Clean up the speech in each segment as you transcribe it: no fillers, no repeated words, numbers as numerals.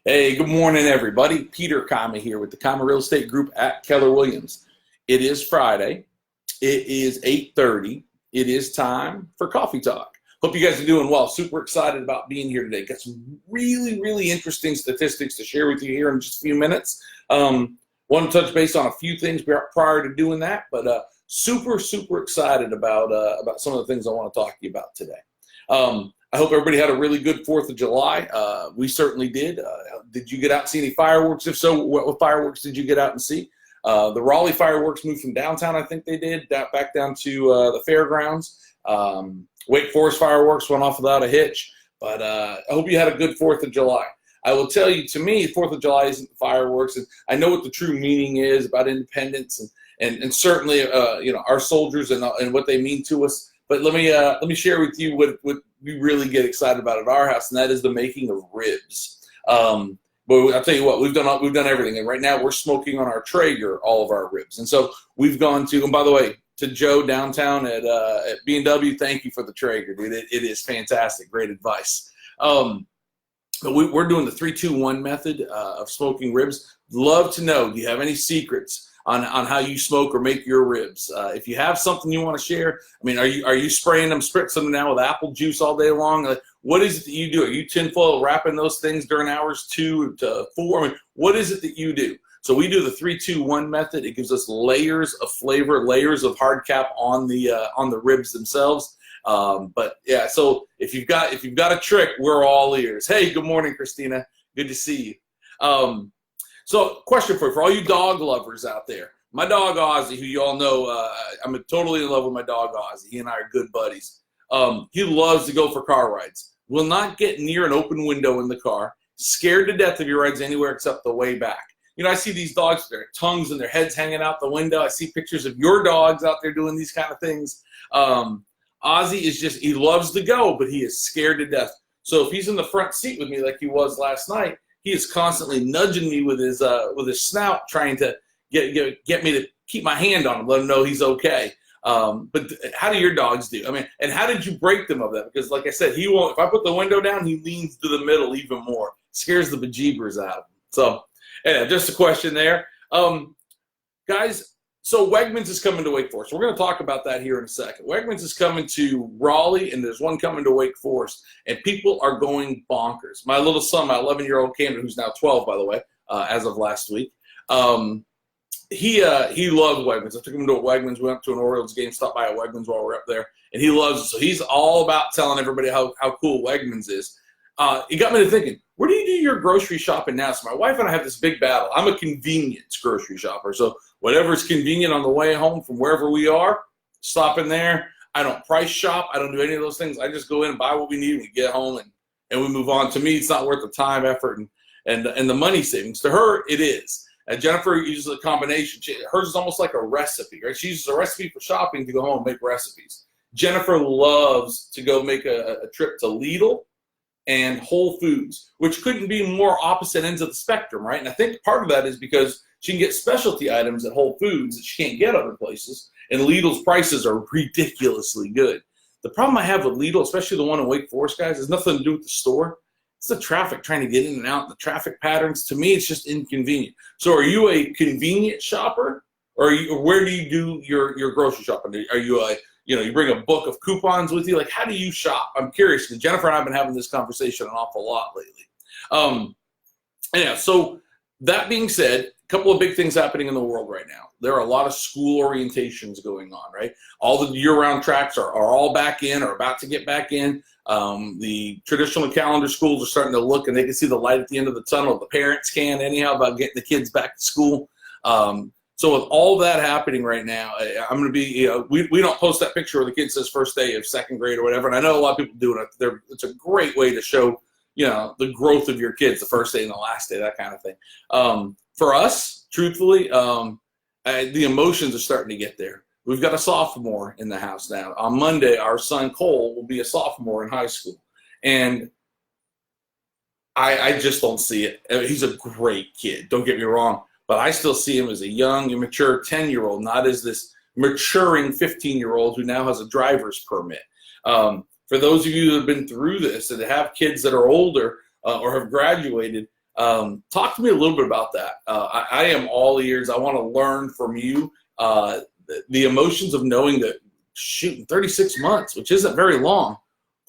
Hey, good morning, everybody. Peter Kama here with the Kama Real Estate Group at Keller Williams. It is Friday. It is 8:30. It is time for coffee talk. Hope you guys are doing well. Super excited about being here today. Got some really interesting statistics to share with you here in just a few minutes. Want to touch base on a few things prior to doing that, but super excited about some of the things I want to talk to you about today. I hope everybody had a really good 4th of July. We certainly did. Did you get out and see any fireworks? If so, what fireworks did you get out and see? The Raleigh fireworks moved from downtown, I think they did, back down to the fairgrounds. Wake Forest fireworks went off without a hitch. But I hope you had a good 4th of July. I will tell you, to me, 4th of July isn't fireworks. And I know what the true meaning is about independence and certainly our soldiers and what they mean to us. But let me share with you what we really get excited about at our house, and that is the making of ribs. But I'll tell you what, we've done everything, and right now we're smoking on our Traeger all of our ribs. And so we've gone to, and by the way, to Joe downtown at B&W, thank you for the Traeger, dude. It is fantastic, great advice. But we're doing the 3-2-1 method of smoking ribs. Love to know, do you have any secrets on how you smoke or make your ribs? If you have something you want to share, I mean, are you spraying them, spritzing them down with apple juice all day long? Like, what is it that you do? Are you tinfoil wrapping those things during hours 2 to 4? I mean, what is it that you do? So we do the 3-2-1 method. It gives us layers of flavor, layers of hard cap on the ribs themselves. But yeah, so if you've got a trick, we're all ears. Hey, good morning, Christina. Good to see you. So question for all you dog lovers out there. My dog Ozzy, who you all know, I'm totally in love with my dog Ozzy. He and I are good buddies. He loves to go for car rides. Will not get near an open window in the car. Scared to death if he rides anywhere except the way back. You know, I see these dogs with their tongues and their heads hanging out the window. I see pictures of your dogs out there doing these kind of things. Ozzy is he loves to go, but he is scared to death. So if he's in the front seat with me like he was last night, he is constantly nudging me with his snout, trying to get me to keep my hand on him, let him know he's okay. But how do your dogs do? I mean, and how did you break them of that? Because like I said, he won't. If I put the window down, he leans to the middle even more. Scares the bejeebers out of him. So, yeah, just a question there, guys. So Wegmans is coming to Wake Forest. We're going to talk about that here in a second. Wegmans is coming to Raleigh, and there's one coming to Wake Forest, and people are going bonkers. My little son, my 11-year-old Camden, who's now 12, by the way, as of last week, he loved Wegmans. I took him to a Wegmans. We went to an Orioles game, stopped by a Wegmans while we were up there, and he loves it. So he's all about telling everybody how cool Wegmans is. It got me to thinking, where do you do your grocery shopping now? So my wife and I have this big battle. I'm a convenience grocery shopper, so whatever's convenient on the way home from wherever we are, stop in there. I don't price shop. I don't do any of those things. I just go in and buy what we need and we get home and we move on. To me, it's not worth the time, effort, and the money savings. To her, it is. Jennifer uses a combination. Hers is almost like a recipe, right? She uses a recipe for shopping to go home and make recipes. Jennifer loves to go make a trip to Lidl and Whole Foods, which couldn't be more opposite ends of the spectrum, right? And I think part of that is because she can get specialty items at Whole Foods that she can't get other places, and Lidl's prices are ridiculously good. The problem I have with Lidl, especially the one in Wake Forest, guys, has nothing to do with the store. It's the traffic trying to get in and out, the traffic patterns. To me, it's just inconvenient. So are you a convenient shopper, or where do you do your grocery shopping? Are you you bring a book of coupons with you? Like, how do you shop? I'm curious, because Jennifer and I have been having this conversation an awful lot lately. Anyhow, so that being said, a couple of big things happening in the world right now. There are a lot of school orientations going on, right? All the year-round tracks are all back in or about to get back in. The traditional calendar schools are starting to look, and they can see the light at the end of the tunnel. The parents can, anyhow, about getting the kids back to school. So with all that happening right now, I'm going to be, we don't post that picture where the kid says first day of second grade or whatever. And I know a lot of people do it. It's a great way to show, the growth of your kids, the first day and the last day, that kind of thing. For us, truthfully, the emotions are starting to get there. We've got a sophomore in the house now. On Monday, our son Cole will be a sophomore in high school. And I just don't see it. He's a great kid, don't get me wrong. But I still see him as a young, immature 10-year-old, not as this maturing 15-year-old who now has a driver's permit. For those of you that have been through this and have kids that are older or have graduated, Talk to me a little bit about that. I am all ears. I want to learn from you the emotions of knowing that, shoot, in 36 months, which isn't very long,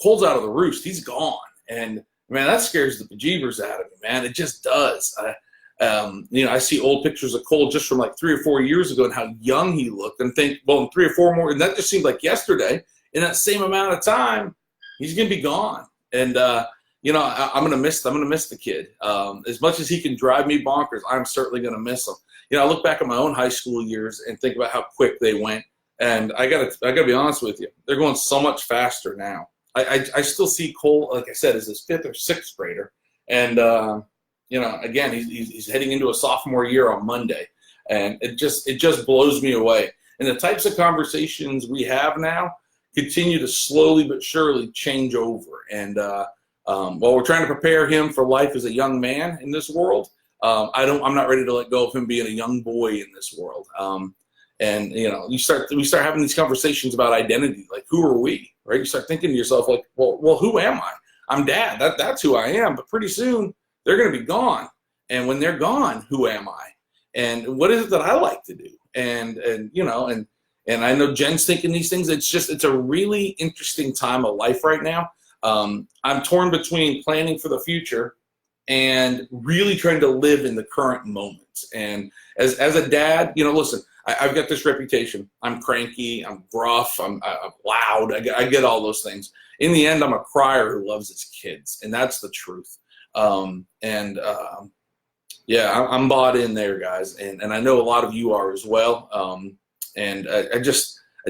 Cole's out of the roost. He's gone. And, man, that scares the bejeebers out of me, man. It just does. I see old pictures of Cole just from like 3 or 4 years ago and how young he looked, and think, well, in 3 or 4 more, and that just seemed like yesterday. In that same amount of time, he's going to be gone. And, I'm going to miss the kid. As much as he can drive me bonkers, I'm certainly going to miss him. I look back at my own high school years and think about how quick they went. And I gotta be honest with you, they're going so much faster now. I still see Cole, like I said, as his 5th or 6th grader. And, again, he's heading into a sophomore year on Monday. And it just blows me away. And the types of conversations we have now continue to slowly but surely change over. And while we're trying to prepare him for life as a young man in this world, I'm not ready to let go of him being a young boy in this world. We start having these conversations about identity, like, who are we, right? You start thinking to yourself, like, well, who am I? I'm Dad. That's who I am. But pretty soon they're going to be gone. And when they're gone, who am I? And what is it that I like to do? And I know Jen's thinking these things. It's a really interesting time of life right now. I'm torn between planning for the future and really trying to live in the current moment. And as a dad, listen, I've got this reputation. I'm cranky, I'm gruff, I'm loud. I get all those things. In the end, I'm a crier who loves his kids, and that's the truth. I'm bought in there, guys, and I know a lot of you are as well. I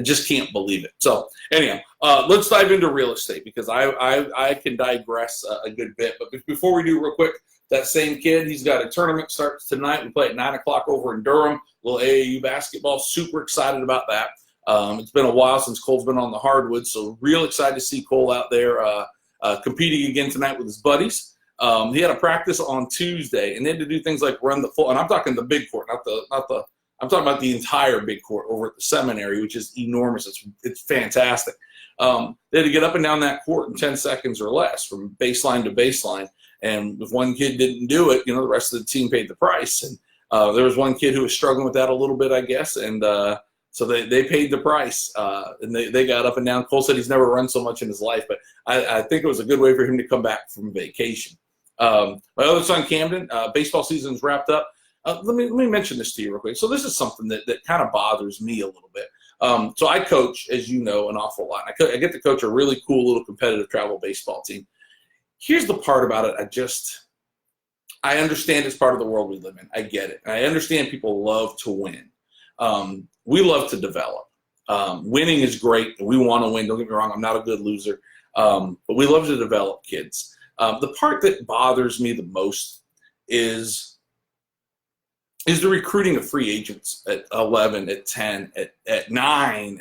just can't believe it. So anyhow, let's dive into real estate, because I can digress a good bit. But before we do, real quick, that same kid, he's got a tournament starts tonight. We play at 9 o'clock over in Durham, a little AAU basketball. Super excited about that. It's been a while since Cole's been on the hardwood, so real excited to see Cole out there competing again tonight with his buddies. He had a practice on Tuesday, and they had to do things like run the full, and I'm talking the big court, I'm talking about the entire big court over at the seminary, which is enormous. It's fantastic. They had to get up and down that court in 10 seconds or less from baseline to baseline. And if one kid didn't do it, the rest of the team paid the price. And there was one kid who was struggling with that a little bit, I guess. And so they paid the price, and they got up and down. Cole said he's never run so much in his life, but I think it was a good way for him to come back from vacation. My other son, Camden, baseball season's wrapped up. Let me mention this to you real quick. So this is something that kind of bothers me a little bit. So I coach, as you know, an awful lot. I get to coach a really cool little competitive travel baseball team. Here's the part about it. I understand it's part of the world we live in. I get it. I understand people love to win. We love to develop. Winning is great, and we want to win. Don't get me wrong. I'm not a good loser. But we love to develop kids. The part that bothers me the most is the recruiting of free agents at 11, at 10, at 9,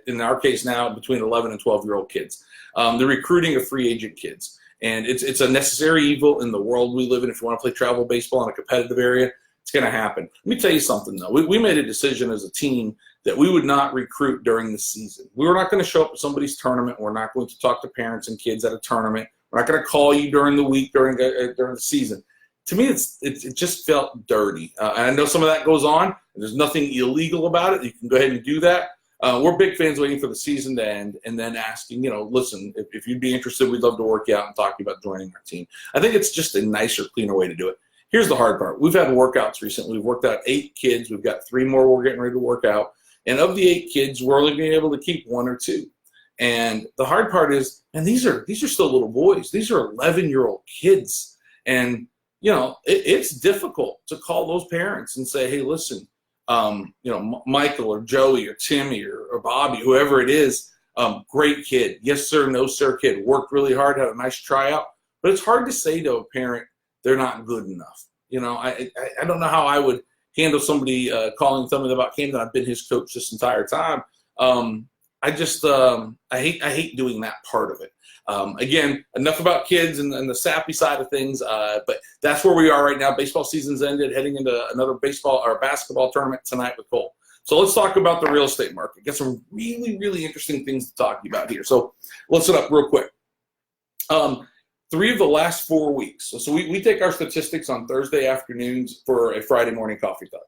in our case now, between 11 and 12-year-old kids. The recruiting of free agent kids. And it's a necessary evil in the world we live in. If you want to play travel baseball in a competitive area, it's going to happen. Let me tell you something, though. We made a decision as a team that we would not recruit during the season. We were not going to show up at somebody's tournament. We're not going to talk to parents and kids at a tournament. We're not going to call you during the week, during the season. To me, it just felt dirty. And I know some of that goes on. And there's nothing illegal about it. You can go ahead and do that. We're big fans waiting for the season to end and then asking, listen, if you'd be interested, we'd love to work you out and talk to you about joining our team. I think it's just a nicer, cleaner way to do it. Here's the hard part. We've had workouts recently. We've worked out 8 kids. We've got 3 more we're getting ready to work out. And of the 8 kids, we're only being able to keep 1 or 2. And the hard part is, and these are still little boys. These are 11-year-old kids. And, it's difficult to call those parents and say, hey, listen, Michael or Joey or Timmy or Bobby, whoever it is, great kid. Yes, sir, no, sir kid. Worked really hard, had a nice tryout. But it's hard to say to a parent they're not good enough. I don't know how I would handle somebody calling something about Camden. I've been his coach this entire time. I hate doing that part of it. Again, enough about kids and the sappy side of things, but that's where we are right now. Baseball season's ended, heading into another baseball or basketball tournament tonight with Cole. So let's talk about the real estate market. Get some really, really interesting things to talk about here. So listen up real quick. 3 of the last 4 weeks. So we take our statistics on Thursday afternoons for a Friday morning coffee talk.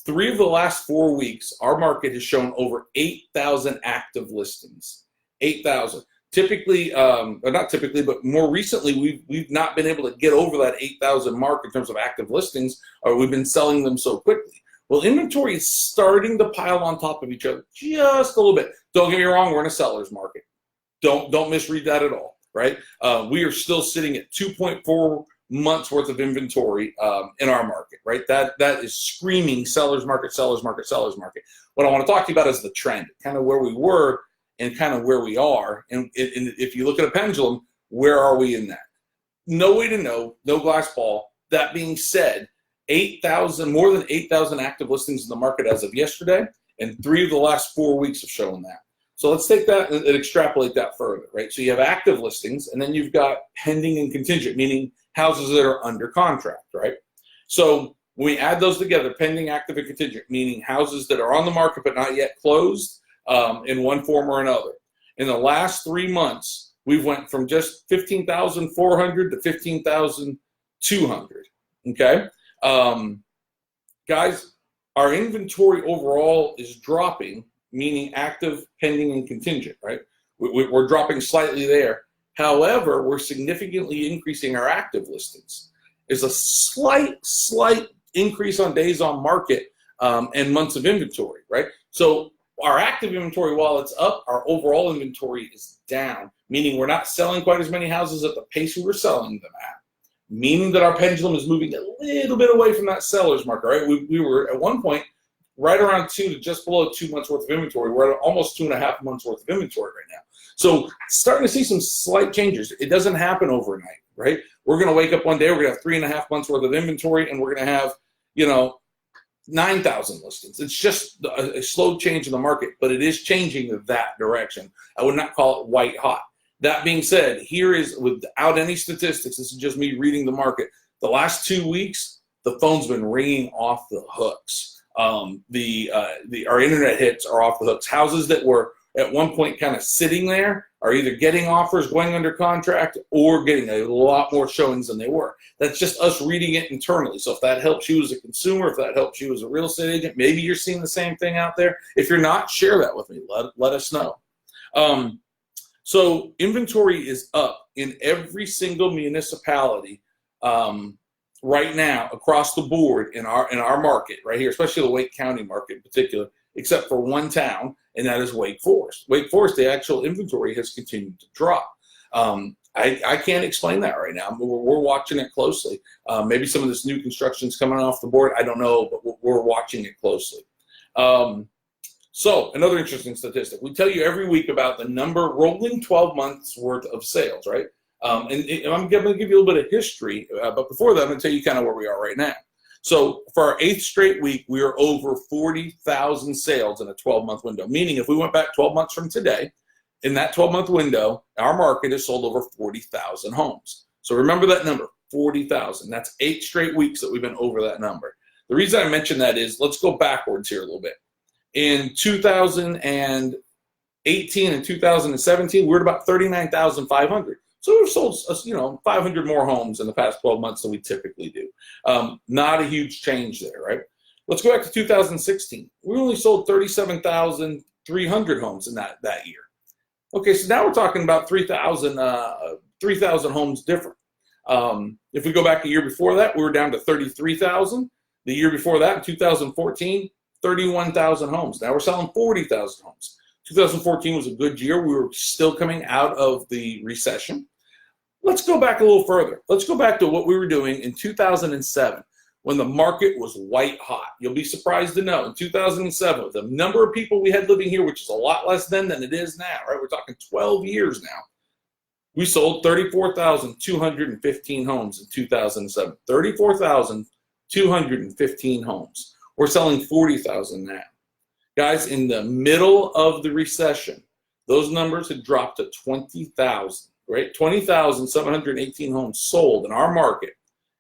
3 of the last 4 weeks, our market has shown over 8,000 active listings. 8,000. Typically, or not typically, but more recently, we've not been able to get over that 8,000 mark in terms of active listings, or we've been selling them so quickly. Well, inventory is starting to pile on top of each other just a little bit. Don't get me wrong, we're in a seller's market. Don't misread that at all, right? We are still sitting at 2.4 months worth of inventory in our market, right? That is screaming seller's market, seller's market, seller's market. What I want to talk to you about is the trend, kind of where we were and kind of where we are. And if you look at a pendulum, where are we in that? No way to know, no glass ball. That being said, 8,000, more than 8,000 active listings in the market as of yesterday, and 3 of the last 4 weeks have shown that. So let's take that and extrapolate that further, right? So you have active listings, and then you've got pending and contingent, meaning houses that are under contract, right? So when we add those together, pending, active, and contingent, meaning houses that are on the market but not yet closed in one form or another. In the last 3 months, we've went from just 15,400 to 15,200, okay? Guys, our inventory overall is dropping, meaning active, pending, and contingent, right? We're dropping slightly there. However, we're significantly increasing our active listings. There's a slight increase on days on market and months of inventory, right? So our active inventory, while it's up, our overall inventory is down, meaning we're not selling quite as many houses at the pace we were selling them at, meaning that our pendulum is moving a little bit away from that seller's market, right? We were at one point right around 2 to just below 2 months worth of inventory. We're at almost 2.5 months worth of inventory right now. So starting to see some slight changes. It doesn't happen overnight, right? We're going to wake up one day, we're going to have 3.5 months worth of inventory, and we're going to have, 9,000 listings. It's just a slow change in the market, but it is changing in that direction. I would not call it white hot. That being said, here is, without any statistics, this is just me reading the market. The last 2 weeks, the phone's been ringing off the hooks. Our internet hits are off the hooks. Houses that were at one point kind of sitting there are either getting offers, going under contract, or getting a lot more showings than they were. That's just us reading it internally. So if that helps you as a consumer, if that helps you as a real estate agent, maybe you're seeing the same thing out there. If you're not, share that with me. Let us know. So inventory is up in every single municipality right now across the board in our market right here, especially the Wake County market in particular, except for one town, and that is Wake Forest. Wake Forest, the actual inventory has continued to drop. I can't explain that right now. We're watching it closely. Maybe some of this new construction's coming off the board. I don't know, but we're watching it closely. So another interesting statistic. We tell you every week about the number rolling 12 months worth of sales, right? And I'm going to give you a little bit of history, but before that, I'm going to tell you kind of where we are right now. So for our 8th straight week, we are over 40,000 sales in a 12-month window, meaning if we went back 12 months from today, in that 12-month window, our market has sold over 40,000 homes. So remember that number, 40,000. That's 8 straight weeks that we've been over that number. The reason I mention that is, let's go backwards here a little bit. In 2018 and 2017, we're at about 39,500. So we've sold, 500 more homes in the past 12 months than we typically do. Not a huge change there, right? Let's go back to 2016. We only sold 37,300 homes in that year. Okay, so now we're talking about 3,000 homes different. If we go back a year before that, we were down to 33,000. The year before that, in 2014, 31,000 homes. Now we're selling 40,000 homes. 2014 was a good year. We were still coming out of the recession. Let's go back a little further. Let's go back to what we were doing in 2007 when the market was white hot. You'll be surprised to know in 2007, with the number of people we had living here, which is a lot less then than it is now, right? We're talking 12 years now. We sold 34,215 homes in 2007. 34,215 homes. We're selling 40,000 now. Guys, in the middle of the recession, those numbers had dropped to 20,000, right? 20,718 homes sold in our market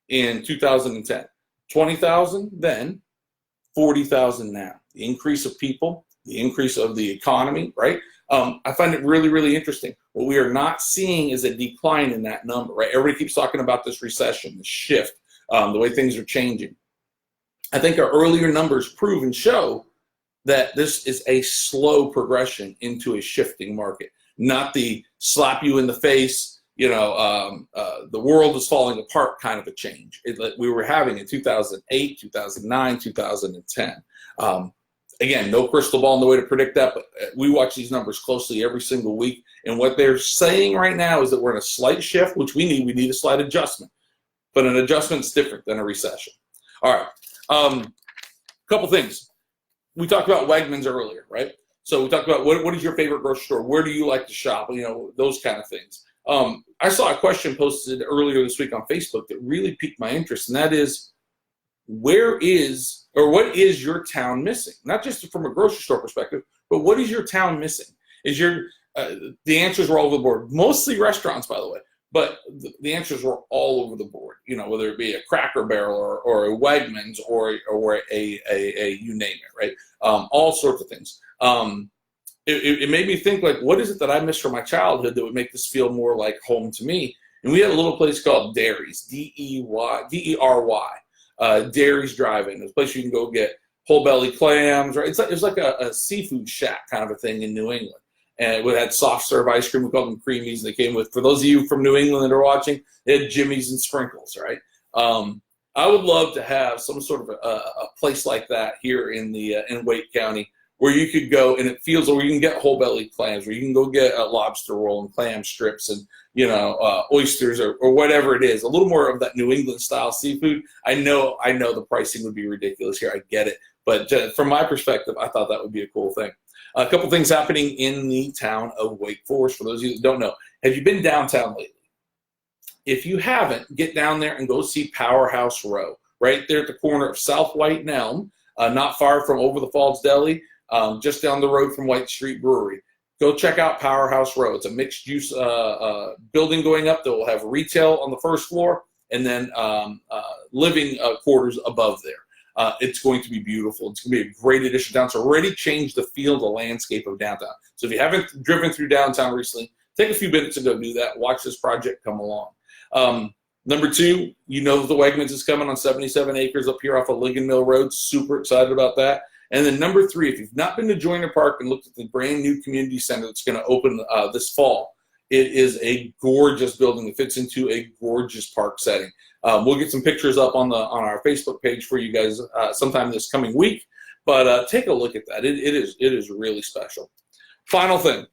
in 2010. 20,000 then, 40,000 now. The increase of people, the increase of the economy, right? I find it really, really interesting. What we are not seeing is a decline in that number, right? Everybody keeps talking about this recession, the shift, the way things are changing. I think our earlier numbers prove and show that this is a slow progression into a shifting market, not the slap you in the face, the world is falling apart kind of a change we were having in 2008, 2009, 2010. Again, no crystal ball in the way to predict that, but we watch these numbers closely every single week. And what they're saying right now is that we're in a slight shift, which we need a slight adjustment. But an adjustment is different than a recession. All right. Couple things. We talked about Wegmans earlier, right? So we talked about what is your favorite grocery store? Where do you like to shop? Those kind of things. I saw a question posted earlier this week on Facebook that really piqued my interest, and that is, what is your town missing? Not just from a grocery store perspective, but what is your town missing? The answers were all over the board, mostly restaurants, by the way, but the answers were all over the board. Whether it be a Cracker Barrel or a Wegmans or a you name it, right? All sorts of things. It made me think, like, what is it that I miss from my childhood that would make this feel more like home to me? And we had a little place called Derry's, D-E-R-Y, Derry's Drive-In. It's a place you can go get whole belly clams, right? It was like a seafood shack kind of a thing in New England. And it had soft serve ice cream. We called them creamies. And they came with, for those of you from New England that are watching, they had jimmies and sprinkles, right? I would love to have some sort of a place like that here in Wake County, where you could go and it feels, or you can get whole belly clams, or you can go get a lobster roll and clam strips and oysters or whatever it is. A little more of that New England style seafood. I know the pricing would be ridiculous here. I get it, but from my perspective, I thought that would be a cool thing. A couple things happening in the town of Wake Forest. For those of you that don't know, have you been downtown lately? If you haven't, get down there and go see Powerhouse Row, right there at the corner of South White and Elm, not far from Over the Falls Deli, just down the road from White Street Brewery. Go check out Powerhouse Row. It's a mixed-use building going up that will have retail on the first floor and then living quarters above there. It's going to be beautiful. It's going to be a great addition down. It's already changed the feel, the landscape of downtown. So if you haven't driven through downtown recently, take a few minutes to go do that. Watch this project come along. Number two, the Wegmans is coming on 77 acres up here off of Ligon Mill Road. Super excited about that. And then number three, if you've not been to Joyner Park and looked at the brand new community center that's going to open this fall, it is a gorgeous building that fits into a gorgeous park setting. We'll get some pictures up on our Facebook page for you guys sometime this coming week. But take a look at that. It is really special. Final thing,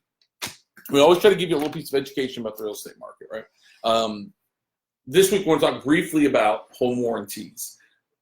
we always try to give you a little piece of education about the real estate market, right? This week, we're going to talk briefly about home warranties.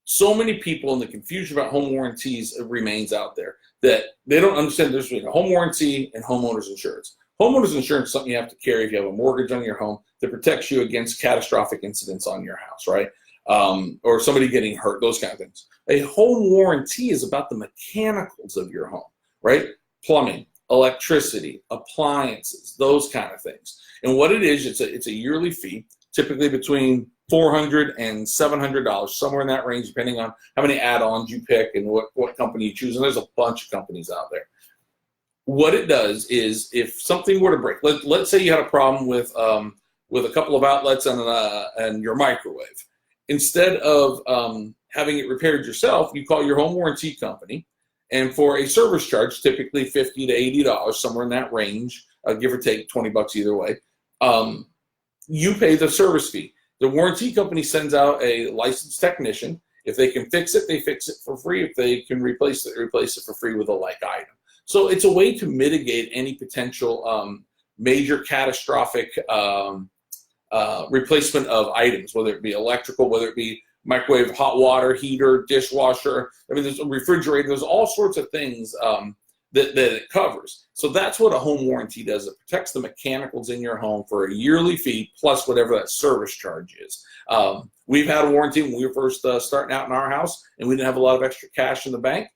So many people, and the confusion about home warranties remains out there, that they don't understand the difference between a home warranty and homeowner's insurance. Homeowner's insurance is something you have to carry if you have a mortgage on your home that protects you against catastrophic incidents on your house, right? Or somebody getting hurt, those kind of things. A home warranty is about the mechanicals of your home, right? Plumbing, electricity, appliances, those kind of things. And what it is, it's a yearly fee, typically between $400 and $700, somewhere in that range, depending on how many add-ons you pick and what company you choose. And there's a bunch of companies out there. What it does is, if something were to break, let's say you had a problem with a couple of outlets and your microwave. Instead of having it repaired yourself, you call your home warranty company, and for a service charge, typically $50 to $80, somewhere in that range, give or take $20 either way, you pay the service fee. The warranty company sends out a licensed technician. If they can fix it, they fix it for free. If they can replace it for free with a like item. So it's a way to mitigate any potential major catastrophic replacement of items, whether it be electrical, whether it be microwave, hot water, heater, dishwasher. I mean, there's a refrigerator. There's all sorts of things that it covers. So that's what a home warranty does. It protects the mechanicals in your home for a yearly fee plus whatever that service charge is. We've had a warranty when we were first starting out in our house, and we didn't have a lot of extra cash in the bank.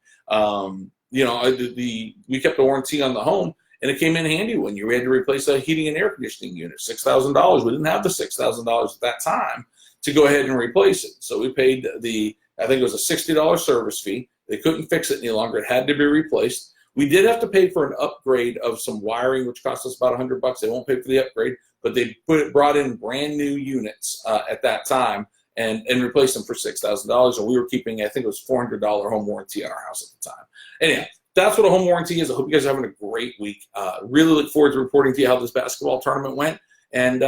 We kept a warranty on the home, and it came in handy when you had to replace a heating and air conditioning unit, $6,000. We didn't have the $6,000 at that time to go ahead and replace it. So we paid I think it was a $60 service fee. They couldn't fix it any longer. It had to be replaced. We did have to pay for an upgrade of some wiring, which cost us about $100. They won't pay for the upgrade, but they brought in brand new units at that time and replaced them for $6,000. And we were keeping, I think it was $400 home warranty on our house at the time. Anyhow, that's what a home warranty is. I hope you guys are having a great week. Really look forward to reporting to you how this basketball tournament went. And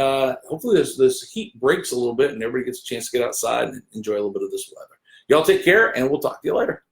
hopefully this heat breaks a little bit and everybody gets a chance to get outside and enjoy a little bit of this weather. Y'all take care, and we'll talk to you later.